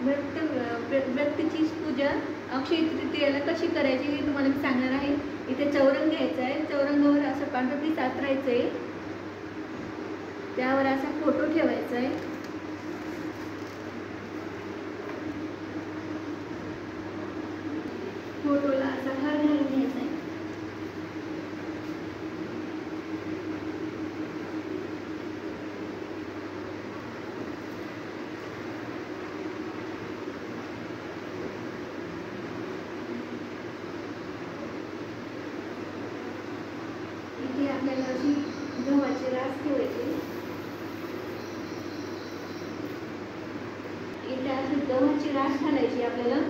व्यक्तीची पूजा अक्षय तृतीयेला कशी करायची हे तुम्हाला मी सांगणार आहे। इथे चौरंग घ्यायचा आहे, चौरंगावर असं पांढरं पीस आतरायचं आहे, त्यावर असा फोटो ठेवायचा आहे। फोटोला असा हार घालून घ्यायचा आहे। इथे आपल्याला अशी गव्हाची रास ठेवायची, इथे अशी गव्हाची रास घालायची आपल्याला।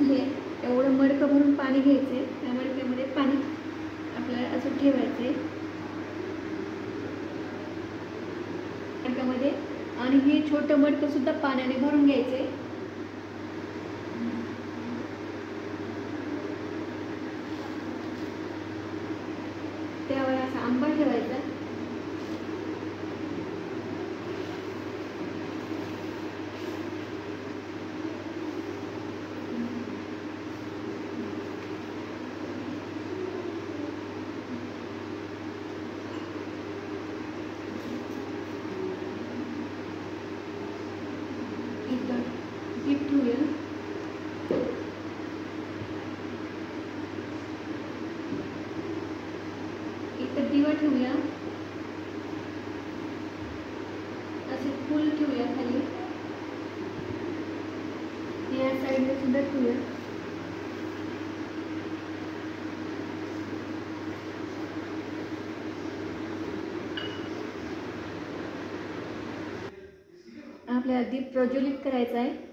हे एवढं मडकं भरून पाणी घ्यायचे, त्या मडक्यामध्ये पाणी आपल्याला असं ठेवायचे मडक्यामध्ये, आणि हे छोटं मडकं सुद्धा पाण्याने भरून घ्यायचे। त्यावर असा आंबा ठेवायचा, इथं दीप ठेवूया, इथं दिवा ठेवूया, असे फूल ठेवूया खाली, या साईडला सुद्धा ठेवूया। आपल्याला दीप प्रज्वलित करायचा आहे।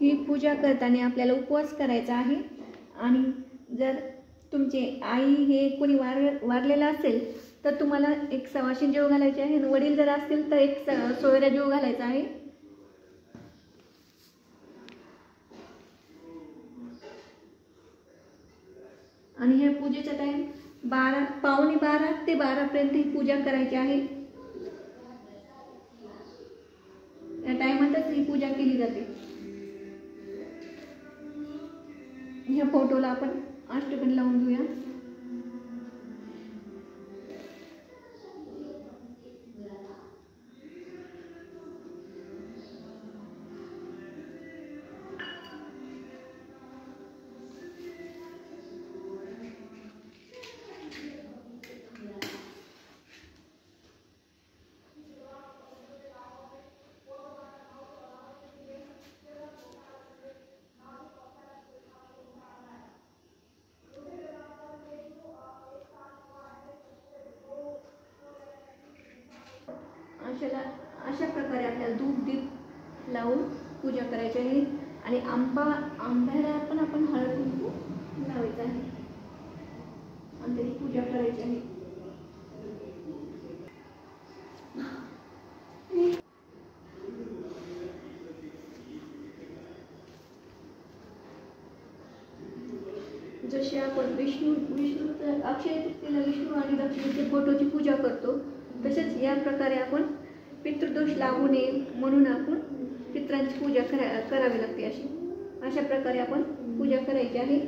ही पूजा करताना आपल्याला उपवास करायचा आहे, आणि जर तुमचे आई हे कोणी वारलेलं असेल तर तुम्हाला एक सवाशीण जेव घालायचे आहे, वडील जर असतील तर एक सोयरा जेव घालायचा आहे। आणि ह्या पूजेचा टाइम 12:15 ते 12 ही पूजा करायची आहे। या टाइमातच ही पूजा केली जाते। ह्या फोटोला आपण अष्टगंध लावून घेऊया। अशा प्रकारे आपल्याला धूप दीप लावून पूजा करायची आहे, आणि आंब्याला पण आपण हळद कुंकू लावायचं आहे आणि त्याची पूजा करायची आहे। जशी आपण विष्णू अक्षय तृतीयेला विष्णू आणि लक्ष्मीच्या फोटोची पूजा करतो, तसेच या प्रकारे आपण पितृदोष लागू नये म्हणून आपण पितरांची पूजा करावी लागते। अशा प्रकारे आपण पूजा करायची आहे,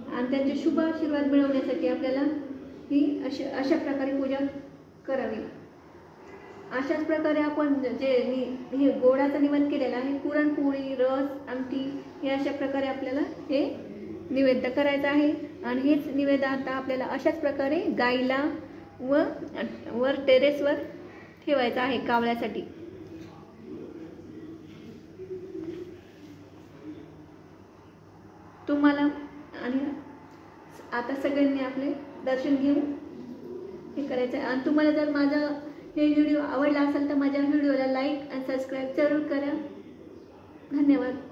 आणि त्यांचे शुभ आशीर्वाद मिळवण्यासाठी आपल्याला ही अशा प्रकारे पूजा करावी। अशाच प्रकारे आपण हे गोडाचा निवेद केलेला आहे, पुरणपोळी, रस, आमटी, हे अशा प्रकारे आपल्याला हे निवेद्य करायचं आहे। आणि हेच निवेद्य आता आपल्याला अशाच प्रकारे गाईला वर टेरेसवर ठेवायचं आहे कावळ्यासाठी। तुम्हाला आणि आता सगळ्यांनी आपले दर्शन घेऊन हे करायचं आहे। आणि तुम्हाला जर माझा हे व्हिडिओ आवडला असेल तर माझ्या व्हिडिओला लाईक आणि सबस्क्राईब जरूर करा। धन्यवाद।